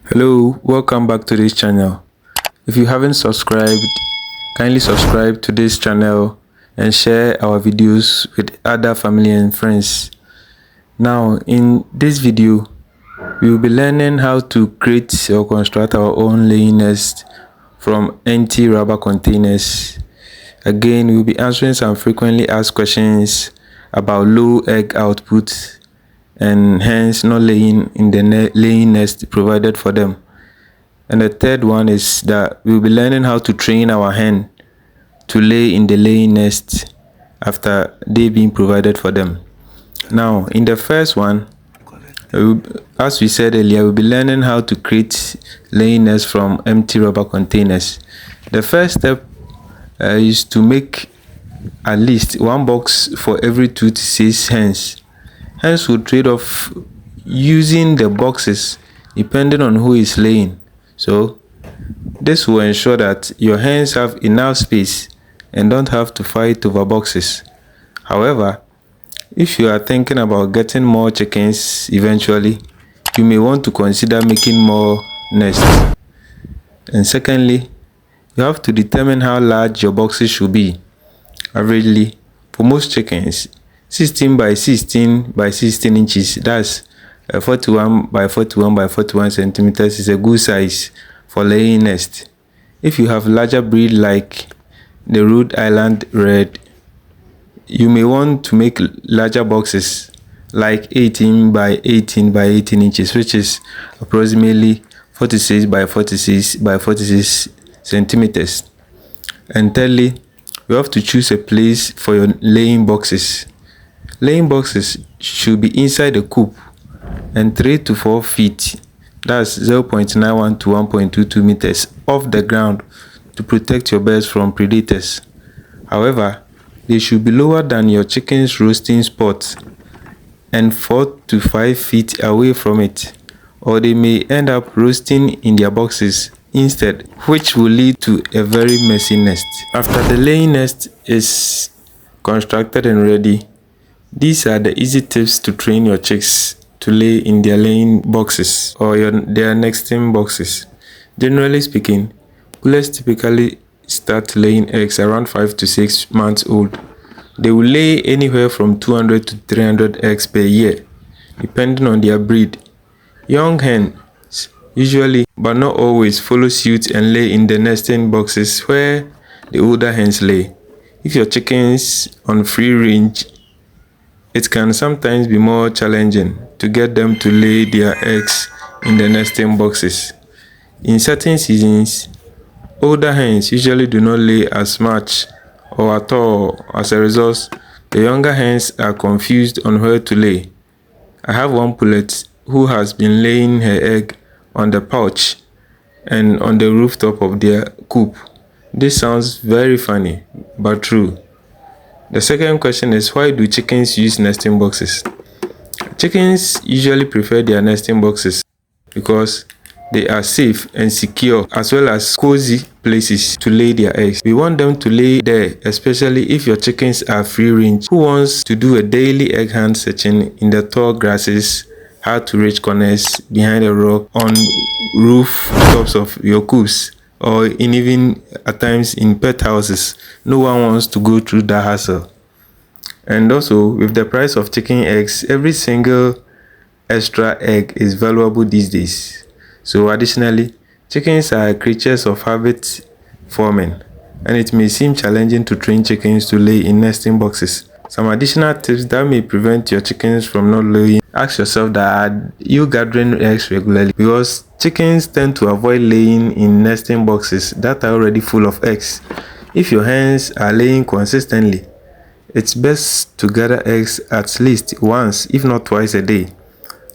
Hello, welcome back to this channel. If you haven't subscribed, kindly subscribe to this channel and share our videos with other family and friends. Now, in this video, we will be learning how to create or construct our own laying nest from empty rubber containers. Again, we will be answering some frequently asked questions about low egg output and hence not laying in the laying nest provided for them. And the third one is that we'll be learning how to train our hen to lay in the laying nest after they being provided for them. Now, in the first one, as we said earlier, we'll be learning how to create laying nests from empty rubber containers. The first step is to make at least one box for every 2 to 6 hens. Hence will trade off using the boxes depending on who is laying. So this will ensure that your hens have enough space and don't have to fight over boxes. However, if you are thinking about getting more chickens eventually, you may want to consider making more nests. And secondly, you have to determine how large your boxes should be. Averagely, for most chickens, 16 by 16 by 16 inches, that's 41 by 41 by 41 centimeters, is a good size for laying nest. If you have larger breed like the Rhode Island Red, you may want to make larger boxes like 18 by 18 by 18 inches, which is approximately 46 by 46 by 46 centimeters. And thirdly, you have to choose a place for your laying boxes. Laying boxes should be inside the coop and 3 to 4 feet, that's 0.91 to 1.22 meters off the ground to protect your birds from predators. However, they should be lower than your chicken's roosting spot and 4 to 5 feet away from it, or they may end up roasting in their boxes instead, which will lead to a very messy nest. After the laying nest is constructed and ready, these are the easy tips to train your chicks to lay in their laying boxes or their nesting boxes. Generally speaking, pullets typically start laying eggs around 5 to 6 months old. They will lay anywhere from 200 to 300 eggs per year, depending on their breed. Young hens usually, but not always, follow suit and lay in the nesting boxes where the older hens lay. If your chickens on free range, it can sometimes be more challenging to get them to lay their eggs in the nesting boxes. In certain seasons, older hens usually do not lay as much or at all. As a result, the younger hens are confused on where to lay. I have one pullet who has been laying her egg on the pouch and on the rooftop of their coop. This sounds very funny, but true. The second question is, why do chickens use nesting boxes? Chickens usually prefer their nesting boxes because they are safe and secure, as well as cozy places to lay their eggs. We want them to lay there, especially if your chickens are free range who wants to do a daily egg hunt searching in the tall grasses, hard to reach corners, behind a rock, on rooftops of your coops, or even at times in pet houses. No one wants to go through that hassle. And also, with the price of chicken eggs, every single extra egg is valuable these days. So additionally, chickens are creatures of habit forming, and it may seem challenging to train chickens to lay in nesting boxes. Some additional tips that may prevent your chickens from not laying: ask yourself that, are you gathering eggs regularly? Because chickens tend to avoid laying in nesting boxes that are already full of eggs. If your hens are laying consistently, it's best to gather eggs at least once, if not twice a day.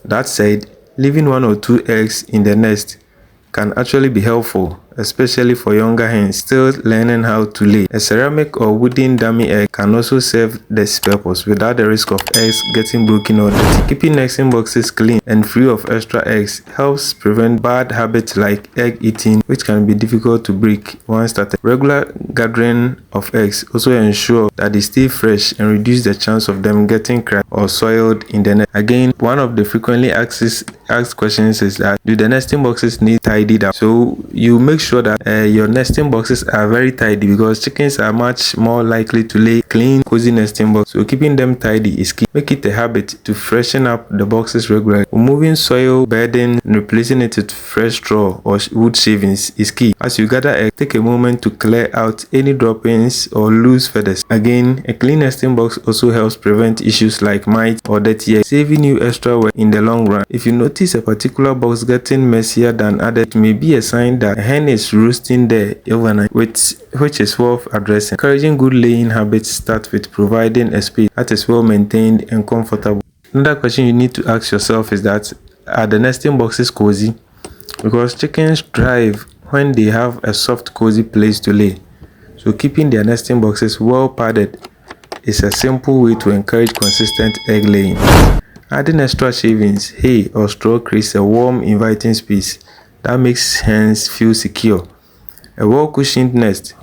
That said, leaving 1 or 2 eggs in the nest can actually be helpful, especially for younger hens still learning how to lay. A ceramic or wooden dummy egg can also serve this purpose without the risk of eggs getting broken or dirty. Keeping nesting boxes clean and free of extra eggs helps prevent bad habits like egg eating, which can be difficult to break once started. Regular gathering of eggs also ensure that they stay fresh and reduce the chance of them getting cracked or soiled in the nest. Again, one of the frequently asked ask questions is that, do the nesting boxes need tidied up? So you make sure that your nesting boxes are very tidy, because chickens are much more likely to lay clean, cozy nesting box. So keeping them tidy is key. Make it a habit to freshen up the boxes regularly. Removing soil, bedding, and replacing it with fresh straw or wood shavings is key. As you gather eggs, take a moment to clear out any droppings or loose feathers. Again, a clean nesting box also helps prevent issues like mites or dirty eggs, saving you extra work in the long run. If you notice a particular box getting messier than others, it may be a sign that a hen is roosting there overnight, which is worth addressing. Encouraging good laying habits starts with providing a space that is well maintained and comfortable. Another question you need to ask yourself is that, are the nesting boxes cozy? Because chickens thrive when they have a soft, cozy place to lay. So keeping their nesting boxes well padded is a simple way to encourage consistent egg laying. Adding extra shavings, hay, or straw creates a warm, inviting space that makes hens feel secure. A well-cushioned nest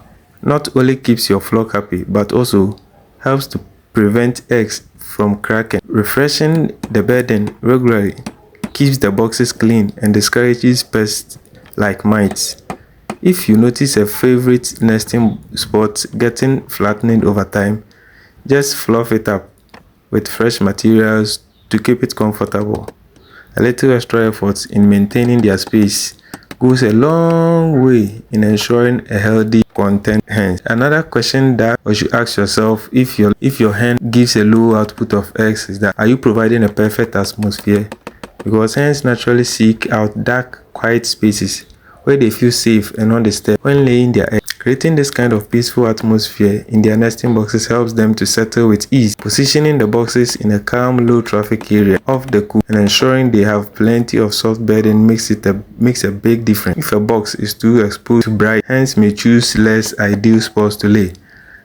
not only keeps your flock happy, but also helps to prevent eggs from cracking. Refreshing the bedding regularly keeps the boxes clean and discourages pests like mites. If you notice a favorite nesting spot getting flattened over time, just fluff it up with fresh materials to keep it comfortable. A little extra effort in maintaining their space goes a long way in ensuring a healthy, content hen. Another question that you should ask yourself if your hen gives a low output of eggs is that, are you providing a perfect atmosphere? Because hens naturally seek out dark, quiet spaces where they feel safe and undisturbed when laying their eggs. Creating this kind of peaceful atmosphere in their nesting boxes helps them to settle with ease. Positioning the boxes in a calm, low traffic area of the coop and ensuring they have plenty of soft bedding makes a big difference. If a box is too exposed to bright, hens may choose less ideal spots to lay,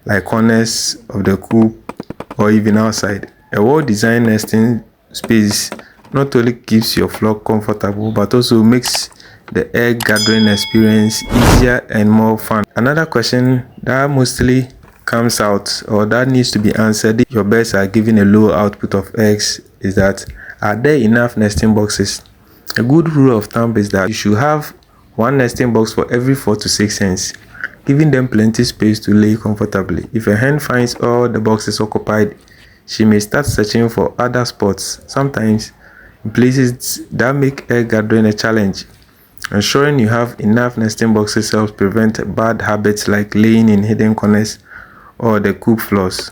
like corners of the coop or even outside. A well-designed nesting space not only keeps your flock comfortable, but also makes the egg gathering experience easier and more fun. Another question that mostly comes out or that needs to be answered if your birds are giving a low output of eggs is that, are there enough nesting boxes? A good rule of thumb is that you should have one nesting box for every 4 to 6 hens, giving them plenty space to lay comfortably. If a hen finds all the boxes occupied, she may start searching for other spots, sometimes in places that make egg gathering a challenge. Ensuring you have enough nesting boxes helps prevent bad habits like laying in hidden corners or the coop floors.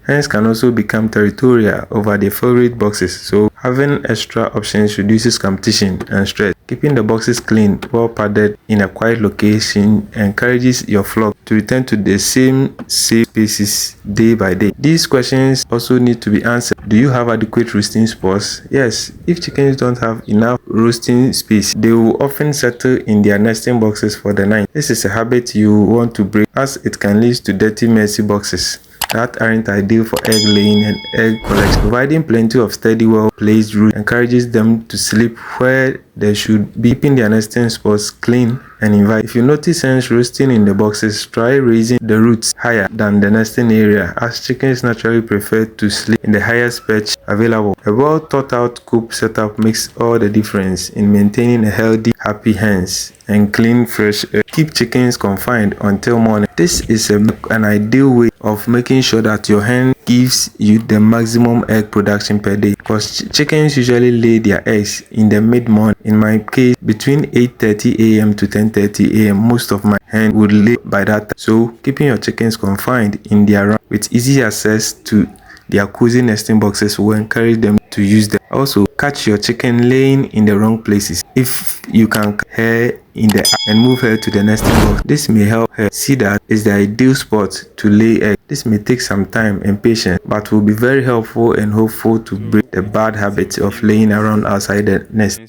Hens can also become territorial over their favorite boxes, so having extra options reduces competition and stress. Keeping the boxes clean, well padded in a quiet location encourages your flock to return to the same safe spaces day by day. These questions also need to be answered. Do you have adequate roosting spots? Yes, if chickens don't have enough roosting space, they will often settle in their nesting boxes for the night. This is a habit you want to break, as it can lead to dirty, messy boxes that aren't ideal for egg laying and egg collection. Providing plenty of steady, well-placed roost encourages them to sleep where they should be, keeping their nesting spots clean and inviting. If you notice hens roosting in the boxes, try raising the roots higher than the nesting area, as chickens naturally prefer to sleep in the highest perch available. A well thought out coop setup makes all the difference in maintaining a healthy, happy hens and clean, fresh air. Keep chickens confined until morning. This is an ideal way of making sure that your hen gives you the maximum egg production per day, because chickens usually lay their eggs in the mid-morning. In my case, between 8:30 a.m. to 10:30 a.m. most of my hens would lay by that time. So keeping your chickens confined in their room with easy access to their cozy nesting boxes will encourage them to use them. Also, catch your chicken laying in the wrong places. If you can catch her in the and move her to the nesting box, this may help her see that is the ideal spot to lay eggs. This may take some time and patience, but will be very helpful and hopeful to break the bad habit of laying around outside the nest.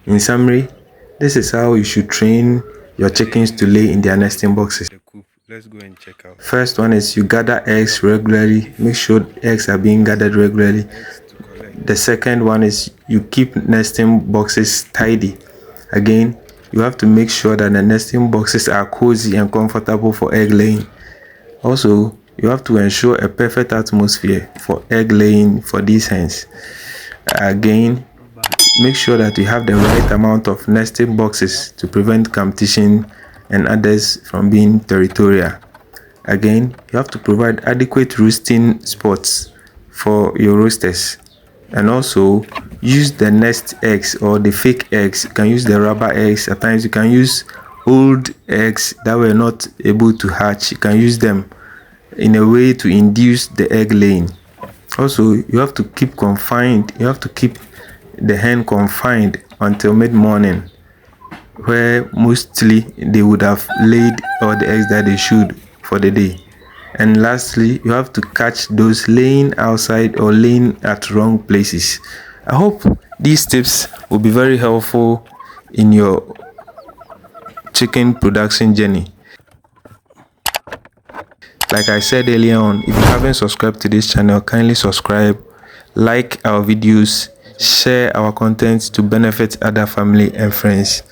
In summary, this is how you should train your chickens to lay in their nesting boxes. Let's go and check out. First one is you gather eggs regularly. Make sure eggs are being gathered regularly. The second one is you keep nesting boxes tidy. Again, you have to make sure that the nesting boxes are cozy and comfortable for egg laying. Also, you have to ensure a perfect atmosphere for egg laying for these hens. Again, make sure that you have the right amount of nesting boxes to prevent competition and others from being territorial. Again, you have to provide adequate roosting spots for your roosters, and also use the nest eggs or the fake eggs. You can use the rubber eggs. At times you can use old eggs that were not able to hatch. You can use them in a way to induce the egg laying. Also, you have to keep the hen confined until mid-morning, where mostly they would have laid all the eggs that they should for the day. And lastly, you have to catch those laying outside or laying at wrong places. I hope these tips will be very helpful in your chicken production journey. Like I said earlier on, if you haven't subscribed to this channel, kindly subscribe, like our videos, share our content to benefit other family and friends.